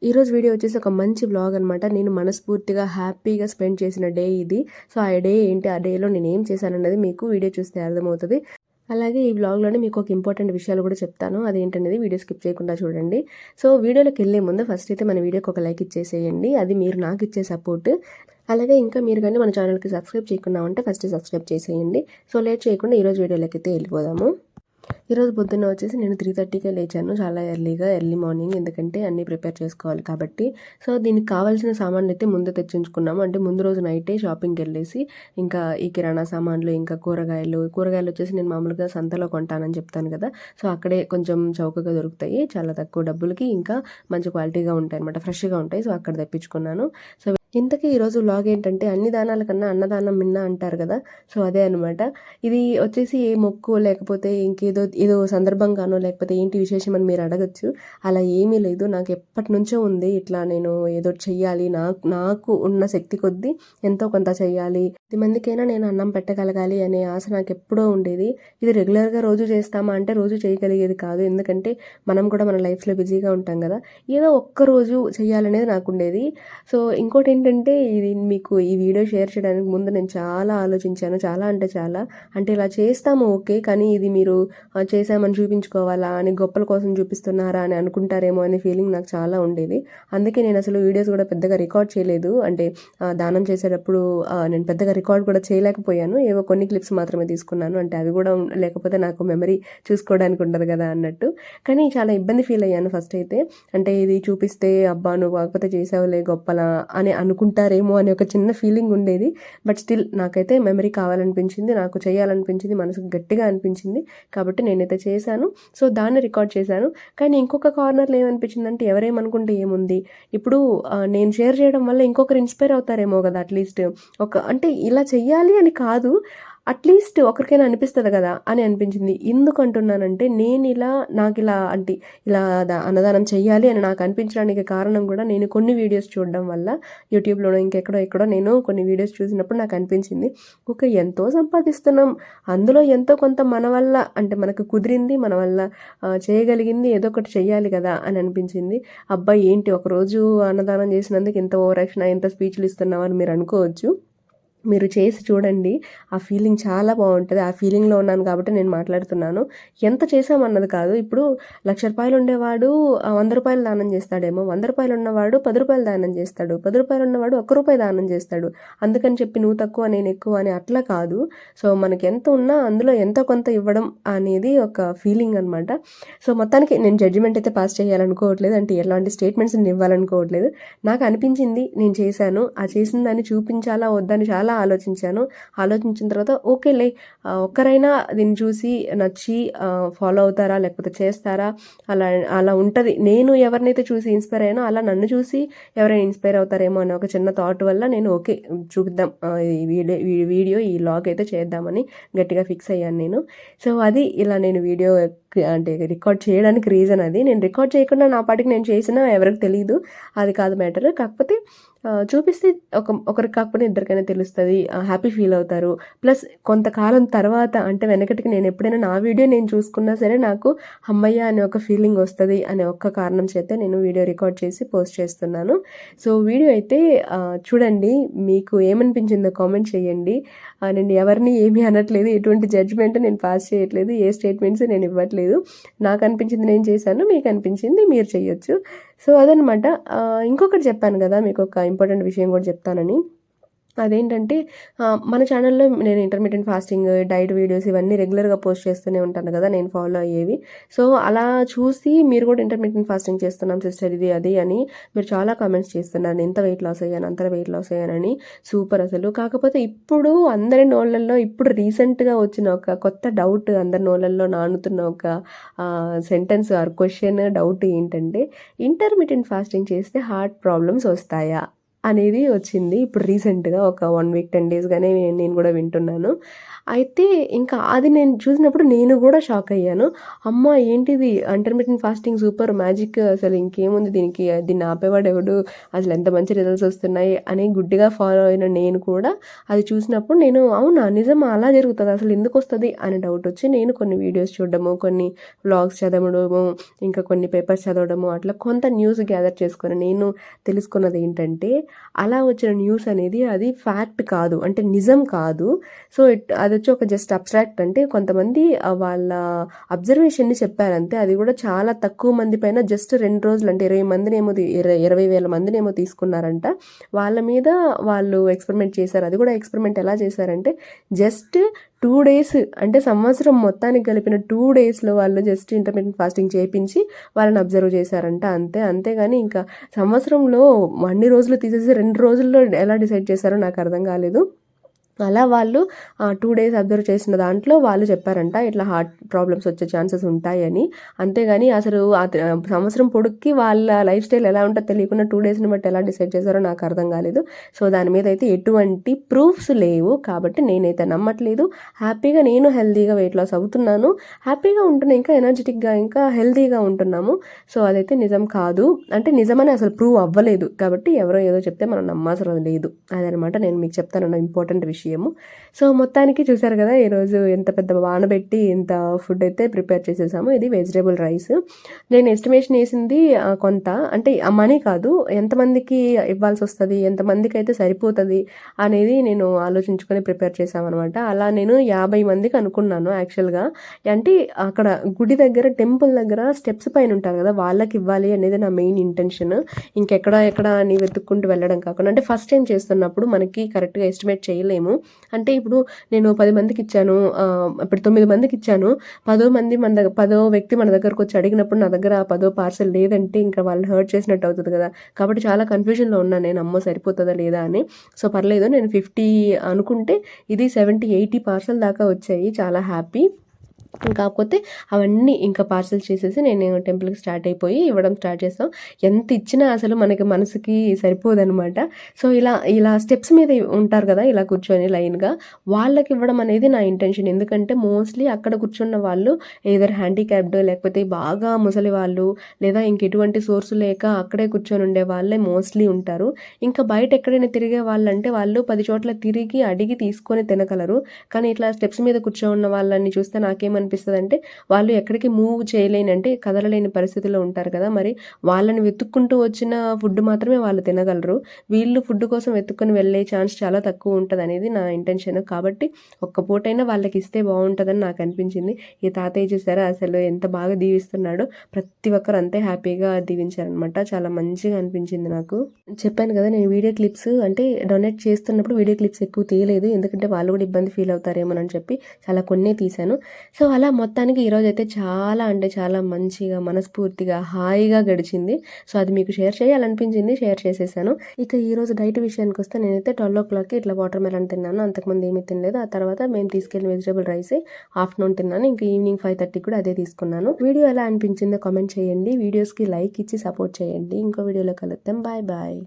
ఈరోజు వీడియో వచ్చేసి ఒక మంచి వ్లాగ్ అనమాట. నేను మనస్ఫూర్తిగా హ్యాపీగా స్పెండ్ చేసిన డే ఇది. సో ఆ డే ఏంటి, ఆ డేలో నేను ఏం చేశానన్నది మీకు వీడియో చూస్తే అర్థమవుతుంది. అలాగే ఈ వ్లాగ్లోనే మీకు ఒక ఇంపార్టెంట్ విషయాలు కూడా చెప్తాను. అదేంటనేది వీడియో స్కిప్ చేయకుండా చూడండి. సో వీడియోలోకి వెళ్ళే ముందు ఫస్ట్ అయితే మన వీడియోకి ఒక లైక్ ఇచ్చేసేయండి. అది మీరు నాకు ఇచ్చే సపోర్ట్. అలాగే ఇంకా మీరు కానీ మన ఛానల్కి సబ్స్క్రైబ్ చేయకుండా ఉంటే ఫస్ట్ సబ్స్క్రైబ్ చేసేయండి. సో లేట్ చేయకుండా ఈరోజు వీడియోలోకి అయితే వెళ్ళిపోదాము. ఈరోజు పొద్దున్న వచ్చేసి నేను 3:30కే లేచాను. చాలా ఎర్లీ మార్నింగ్, ఎందుకంటే అన్నీ ప్రిపేర్ చేసుకోవాలి కాబట్టి. సో దీనికి కావాల్సిన సామాన్లు అయితే ముందే తెచ్చించుకున్నాము. అంటే ముందు రోజు నైటే షాపింగ్కి వెళ్ళేసి ఇంకా ఈ కిరాణా సామాన్లు, ఇంకా కూరగాయలు వచ్చేసి నేను మామూలుగా సంతలో కొంటానని చెప్తాను కదా. సో అక్కడే కొంచెం చౌకగా దొరుకుతాయి, చాలా తక్కువ డబ్బులకి, ఇంకా మంచి క్వాలిటీగా ఉంటాయి అనమాట, ఫ్రెష్గా ఉంటాయి. సో అక్కడ తెప్పించుకున్నాను. సో ఇంతకీ ఈరోజు వ్లాగ్ ఏంటంటే, అన్ని దానాల కన్నా అన్నదానం మిన్న అంటారు కదా. సో అదే అనమాట. ఇది వచ్చేసి ఏ మొక్కు లేకపోతే ఏదో సందర్భంగానో లేకపోతే ఏంటి విశేషం అని మీరు అడగచ్చు. అలా ఏమీ లేదు, నాకు ఎప్పటి నుంచో ఉంది ఇట్లా నేను ఏదో చెయ్యాలి, నాకు ఉన్న శక్తి కొద్దీ ఎంతో కొంత చెయ్యాలి, 10 మందికైనా నేను అన్నం పెట్టగలగాలి అనే ఆశ నాకు ఎప్పుడో ఉండేది. ఇది రెగ్యులర్గా రోజు చేస్తామా అంటే రోజు చేయగలిగేది కాదు, ఎందుకంటే మనం కూడా మన లైఫ్లో బిజీగా ఉంటాం కదా. ఏదో ఒక్కరోజు చెయ్యాలనేది నాకు ఉండేది. సో ఇంకోటి ఏంటంటే, ఇది మీకు ఈ వీడియో షేర్ చేయడానికి ముందు నేను చాలా ఆలోచించాను. చాలా అంటే చాలా, అంటే ఇలా చేస్తాము ఓకే, కానీ ఇది మీరు చేసామని చూపించుకోవాలా అని, గొప్పల కోసం చూపిస్తున్నారా అని అనుకుంటారేమో అనే ఫీలింగ్ నాకు చాలా ఉండేది. అందుకే నేను అసలు వీడియోస్ కూడా పెద్దగా రికార్డ్ చేయలేదు. అంటే దానం చేసేటప్పుడు నేను పెద్దగా రికార్డ్ కూడా చేయలేకపోయాను. ఏవో కొన్ని క్లిప్స్ మాత్రమే తీసుకున్నాను. అంటే అవి కూడా లేకపోతే నాకు మెమరీ చూసుకోవడానికి ఉండదు కదా అన్నట్టు. కానీ చాలా ఇబ్బంది ఫీల్ అయ్యాను ఫస్ట్ అయితే. అంటే ఇది చూపిస్తే అబ్బా నువ్వు కాకపోతే చేసావులే గొప్పలా అని అనుకుంటారేమో అని ఒక చిన్న ఫీలింగ్ ఉండేది. బట్ స్టిల్ నాకైతే మెమరీ కావాలనిపించింది, నాకు చేయాలనిపించింది, మనసుకు గట్టిగా అనిపించింది. కాబట్టి నేనైతే చేశాను. సో దాన్ని రికార్డ్ చేశాను. కానీ ఇంకొక కార్నర్లో ఏమనిపించిందంటే, ఎవరేమనుకుంటే ఏముంది, ఇప్పుడు నేను షేర్ చేయడం వల్ల ఇంకొకరు ఇన్స్పైర్ అవుతారేమో కదా. అట్లీస్ట్ అంటే ఇలా చెయ్యాలి అని కాదు, అట్లీస్ట్ ఒకరికైనా అనిపిస్తుంది కదా అని అనిపించింది. ఎందుకు అంటున్నానంటే, నాకు ఇలా అంటే ఇలా అన్నదానం చెయ్యాలి అని నాకు అనిపించడానికి కారణం కూడా, నేను కొన్ని వీడియోస్ చూడడం వల్ల యూట్యూబ్లోనో ఎక్కడో నేను కొన్ని వీడియోస్ చూసినప్పుడు నాకు అనిపించింది, ఓకే ఎంతో సంపాదిస్తున్నాం, అందులో ఎంతో కొంత మన వల్ల, అంటే మనకు కుదిరింది, మన వల్ల చేయగలిగింది ఏదో ఒకటి చెయ్యాలి కదా అని అనిపించింది. అబ్బాయి ఏంటి ఒకరోజు అన్నదానం చేసినందుకు ఎంత ఓవర్ యాక్షన్, ఎంత స్పీచ్లు ఇస్తున్నావు అని మీరు అనుకోవచ్చు. మీరు చేసి చూడండి, ఆ ఫీలింగ్ చాలా బాగుంటుంది. ఆ ఫీలింగ్లో ఉన్నాను కాబట్టి నేను మాట్లాడుతున్నాను. ఎంత చేసామన్నది కాదు. ఇప్పుడు ₹1,00,000 ఉండేవాడు ₹100 దానం చేస్తాడేమో, ₹100 ఉన్నవాడు ₹10 దానం చేస్తాడు, ₹10 ఉన్నవాడు ₹1 దానం చేస్తాడు. అందుకని చెప్పి నువ్వు తక్కువ నేను ఎక్కువ అని అట్లా కాదు. సో మనకి ఎంత ఉన్నా అందులో ఎంతో కొంత ఇవ్వడం అనేది ఒక ఫీలింగ్ అనమాట. సో మొత్తానికి నేను జడ్జిమెంట్ అయితే పాస్ చేయాలనుకోవట్లేదు, అంటే ఎలాంటి స్టేట్మెంట్స్ నేను ఇవ్వాలనుకోవట్లేదు. నాకు అనిపించింది, నేను చేశాను. ఆ చేసిన దాన్ని చూపించాలా వద్దని చాలా ఆలోచించిన తర్వాత ఓకేలే, ఒక్కరైనా దీన్ని చూసి నచ్చి ఫాలో అవుతారా లేకపోతే చేస్తారా, అలా అలా ఉంటుంది. నేను ఎవరినైతే చూసి ఇన్స్పైర్ అయ్యానో అలా నన్ను చూసి ఎవరైనా ఇన్స్పైర్ అవుతారేమో అనే ఒక చిన్న థాట్ వల్ల నేను ఓకే చూపిద్దాం, ఈ వీడియో ఈ లాగ్ అయితే చేద్దామని గట్టిగా ఫిక్స్ అయ్యాను నేను. సో అది ఇలా నేను వీడియో అంటే రికార్డ్ చేయడానికి రీజన్ అది. నేను రికార్డ్ చేయకుండా నా పాటికి నేను చేసినా ఎవరికి తెలియదు, అది కాదు మ్యాటర్. కాకపోతే చూపిస్తే ఒకరికి కాకపోతే ఇద్దరికైనా తెలుస్తుంది, హ్యాపీ ఫీల్ అవుతారు. ప్లస్ కొంతకాలం తర్వాత, అంటే వెనకటికి నేను ఎప్పుడైనా నా వీడియో నేను చూసుకున్నా సరే నాకు అమ్మయ్య అనే ఒక ఫీలింగ్ వస్తుంది అనే ఒక్క కారణం చేత నేను వీడియో రికార్డ్ చేసి పోస్ట్ చేస్తున్నాను. సో వీడియో అయితే చూడండి, మీకు ఏమనిపించిందో కామెంట్ చేయండి. నేను ఎవరిని ఏమీ అనట్లేదు, ఎటువంటి జడ్జ్మెంట్ నేను పాస్ చేయట్లేదు, ఏ స్టేట్మెంట్స్ నేను ఇవ్వట్లేదు. నాకు అనిపించింది నేను చేశాను, మీకు అనిపించింది మీరు చేయొచ్చు. సో అదనమాట. ఇంకొకటి చెప్పాను కదా మీకు ఒక ఇంపార్టెంట్ విషయం కూడా చెప్తానని. అదేంటంటే, మన ఛానల్లో నేను ఇంటర్మీడియట్ ఫాస్టింగ్, డైట్ వీడియోస్ ఇవన్నీ రెగ్యులర్గా పోస్ట్ చేస్తూనే ఉంటాను కదా, నేను ఫాలో అయ్యేవి. సో అలా చూసి మీరు కూడా ఇంటర్మీడియట్ ఫాస్టింగ్ చేస్తున్నాం సిస్టర్ ఇది అది అని మీరు చాలా కామెంట్స్ చేస్తున్నారు. ఎంత వెయిట్ లాస్ అయ్యాను, అంత వెయిట్ లాస్ అయ్యానని. సూపర్ అసలు. కాకపోతే ఇప్పుడు అందరి నోళ్ళల్లో ఇప్పుడు రీసెంట్గా వచ్చిన ఒక కొత్త డౌట్, అందరి నోళ్ళల్లో నానుతున్న ఒక సెంటెన్స్ ఆర్ క్వశ్చన్, డౌట్ ఏంటంటే, ఇంటర్మీడియట్ ఫాస్టింగ్ చేస్తే హార్ట్ ప్రాబ్లమ్స్ వస్తాయా అనేది వచ్చింది ఇప్పుడు రీసెంట్గా ఒక 1 వీక్ 10 డేస్గానే నేను కూడా వింటున్నాను. అయితే ఇంకా అది నేను చూసినప్పుడు నేను కూడా షాక్ అయ్యాను. అమ్మ ఏంటిది ఇంటర్మిటెంట్ ఫాస్టింగ్ సూపర్ మ్యాజిక్, అసలు ఇంకేముంది దీనికి, దీన్ని ఆపేవాడు ఎవడు, అసలు ఎంత మంచి రిజల్ట్స్ వస్తున్నాయి అని గుడ్డిగా ఫాలో అయిన నేను కూడా అది చూసినప్పుడు నేను అవునా నిజమా అలా జరుగుతుంది అసలు ఎందుకు వస్తుంది అని డౌట్ వచ్చి నేను కొన్ని వీడియోస్ చూడడము, కొన్ని వ్లాగ్స్ చదవడము, ఇంకా కొన్ని పేపర్స్ చదవడము, అట్లా కొంత న్యూస్ గ్యాదర్ చేసుకొని నేను తెలుసుకున్నది ఏంటంటే అలా వచ్చిన న్యూస్ అనేది అది ఫ్యాక్ట్ కాదు, అంటే నిజం కాదు. సో అది వచ్చి ఒక జస్ట్ అబ్స్ట్రాక్ట్, అంటే కొంతమంది వాళ్ళ అబ్జర్వేషన్ని చెప్పారంతే. అది కూడా చాలా తక్కువ మంది పైన జస్ట్ 2 రోజులు, అంటే 20 మందినేమో 20,000 మందినేమో తీసుకున్నారంట. వాళ్ళ మీద వాళ్ళు ఎక్స్పెరిమెంట్ చేశారు. అది కూడా ఎక్స్పెరిమెంట్ ఎలా చేశారంటే జస్ట్ 2 డేస్, అంటే సంవత్సరం మొత్తానికి కలిపిన 2 డేస్లో వాళ్ళు జస్ట్ ఇంటర్మిటెంట్ ఫాస్టింగ్ చేయించి వాళ్ళని అబ్జర్వ్ చేశారంట అంతే. అంతేగాని ఇంకా సంవత్సరంలో అన్ని రోజులు తీసేసి 2 రోజుల్లో ఎలా డిసైడ్ చేశారో నాకు అర్థం కాలేదు. అలా వాళ్ళు 2 డేస్ అబ్జర్వ్ చేసిన దాంట్లో వాళ్ళు చెప్పారంట ఇట్లా హార్ట్ ప్రాబ్లమ్స్ వచ్చే ఛాన్సెస్ ఉంటాయని. అంతేగాని అసలు సంవత్సరం పొడుక్కి వాళ్ళ లైఫ్ స్టైల్ ఎలా ఉంటుందో తెలియకుండా 2 డేస్ని బట్టి ఎలా డిసైడ్ చేశారో నాకు అర్థం కాలేదు. సో దాని మీద అయితే ఎటువంటి ప్రూఫ్స్ లేవు కాబట్టి నేనైతే నమ్మట్లేదు. హ్యాపీగా నేను హెల్తీగా వెయిట్ లాస్ అవుతున్నాను, హ్యాపీగా ఉంటున్నాను, ఇంకా ఎనర్జెటిక్గా ఇంకా హెల్తీగా ఉంటున్నాము. సో అదైతే నిజం కాదు, అంటే నిజమని అసలు ప్రూవ్ అవ్వలేదు కాబట్టి ఎవరో ఏదో చెప్తే మనం నమ్మాల్సిన లేదు. అదనమాట నేను మీకు చెప్తానన్న ఇంపార్టెంట్ విషయము. సో మొత్తానికి చూసారు కదా ఈరోజు ఎంత పెద్ద వాన పెట్టి ఇంత ఫుడ్ అయితే ప్రిపేర్ చేసేసాము. ఇది వెజిటేబుల్ రైస్. నేను ఎస్టిమేషన్ వేసింది కొంత, అంటే మనీ కాదు, ఎంతమందికి ఇవ్వాల్సి వస్తుంది, ఎంతమందికి అయితే సరిపోతుంది అనేది నేను ఆలోచించుకొని ప్రిపేర్ చేసామన్నమాట. అలా నేను 50 మందికి అనుకున్నాను యాక్చువల్గా. అంటే అక్కడ గుడి దగ్గర టెంపుల్ దగ్గర స్టెప్స్ పైన ఉంటారు కదా వాళ్ళకి ఇవ్వాలి అనేది నా మెయిన్ ఇంటెన్షన్. ఎక్కడ అని వెతుక్కుంటూ వెళ్ళడం కాకుండా, అంటే ఫస్ట్ టైం చేస్తున్నప్పుడు మనకి కరెక్ట్గా ఎస్టిమేట్ చేయలేము. అంటే ఇప్పుడు నేను 10 మందికి ఇచ్చాను, ఇప్పుడు 9 మందికి ఇచ్చాను, 10వ వ్యక్తి మన దగ్గరకు వచ్చి అడిగినప్పుడు నా దగ్గర 10వ పార్సల్ లేదంటే ఇంకా వాళ్ళు హర్ట్ చేసినట్టు అవుతుంది కదా. కాబట్టి చాలా కన్ఫ్యూజన్లో ఉన్నాను నేను, అమ్మో సరిపోతుందా లేదా అని. సో పర్లేదు, నేను 50 అనుకుంటే ఇది 70-80 పార్సల్ దాకా వచ్చాయి, చాలా హ్యాపీ. కాకపోతే అవన్నీ ఇంకా పార్సల్ చేసేసి నేను టెంపుల్కి స్టార్ట్ అయిపోయి ఇవ్వడం స్టార్ట్ చేస్తాం. ఎంత ఇచ్చినా అసలు మనకి మనసుకి సరిపోదనమాట. సో ఇలా స్టెప్స్ మీద ఉంటారు కదా ఇలా కూర్చొని లైన్గా, వాళ్ళకి ఇవ్వడం అనేది నా ఇంటెన్షన్. ఎందుకంటే మోస్ట్లీ అక్కడ కూర్చున్న వాళ్ళు ఏదర్ హ్యాండిక్యాప్డ్, లేకపోతే బాగా ముసలి వాళ్ళు, లేదా ఇంకెటువంటి సోర్సు లేక అక్కడే కూర్చొని ఉండే వాళ్ళే మోస్ట్లీ ఉంటారు. ఇంకా బయట ఎక్కడైనా తిరిగే వాళ్ళంటే వాళ్ళు 10 చోట్ల తిరిగి అడిగి తీసుకొని తినగలరు. కానీ ఇట్లా స్టెప్స్ మీద కూర్చొని వాళ్ళని చూస్తే నాకేమనిపిస్తుంది అంటే వాళ్ళు ఎక్కడికి మూవ్ చేయలేని, అంటే కదలలేని పరిస్థితుల్లో ఉంటారు కదా. మరి వాళ్ళని వెతుక్కుంటూ వచ్చిన ఫుడ్ మాత్రమే వాళ్ళు తినగలరు. వీళ్ళు ఫుడ్ కోసం వెతుక్కొని వెళ్ళే ఛాన్స్ చాలా తక్కువ ఉంటుంది అనేది నా ఇంటెన్షన్. కాబట్టి ఒక్క పూటైనా వాళ్ళకి ఇస్తే బాగుంటుందని నాకు అనిపించింది. ఈ తాతయ్య చూసారా అసలు ఎంత బాగా దీవిస్తున్నాడో, ప్రతి ఒక్కరు అంతే హ్యాపీగా దీవించారనమాట. చాలా మంచిగా అనిపించింది నాకు. చెప్పాను కదా నేను వీడియో క్లిప్స్ అంటే డొనేట్ చేస్తున్నప్పుడు వీడియో క్లిప్స్ ఎక్కువ తీయలేదు, ఎందుకంటే వాళ్ళు కూడా ఇబ్బంది ఫీల్ అవుతారేమోనని చెప్పి చాలా కొన్నే తీశాను. సో అలా మొత్తానికి ఈరోజు అయితే చాలా అంటే చాలా మంచిగా మనస్ఫూర్తిగా హాయిగా గడిచింది. సో అది మీకు షేర్ చేయాలనిపించింది, షేర్ చేసేసాను. ఇక ఈరోజు డైట్ విషయానికి వస్తే నేనైతే 12 o'clockకి ఇట్లా వాటర్ మెలన్ తిన్నాను, అంతకుముందు ఏమీ తినలేదు. ఆ తర్వాత మేము తీసుకెళ్ళిన వెజిటేబుల్ రైసే ఆఫ్టర్నూన్ తిన్నాను. ఇంకా ఈవినింగ్ 5:30 కూడా అదే తీసుకున్నాను. వీడియో ఎలా అనిపించిందో కామెంట్ చేయండి, వీడియోస్కి లైక్ ఇచ్చి సపోర్ట్ చేయండి. ఇంకో వీడియోలో కలుద్దాం, బాయ్ బాయ్.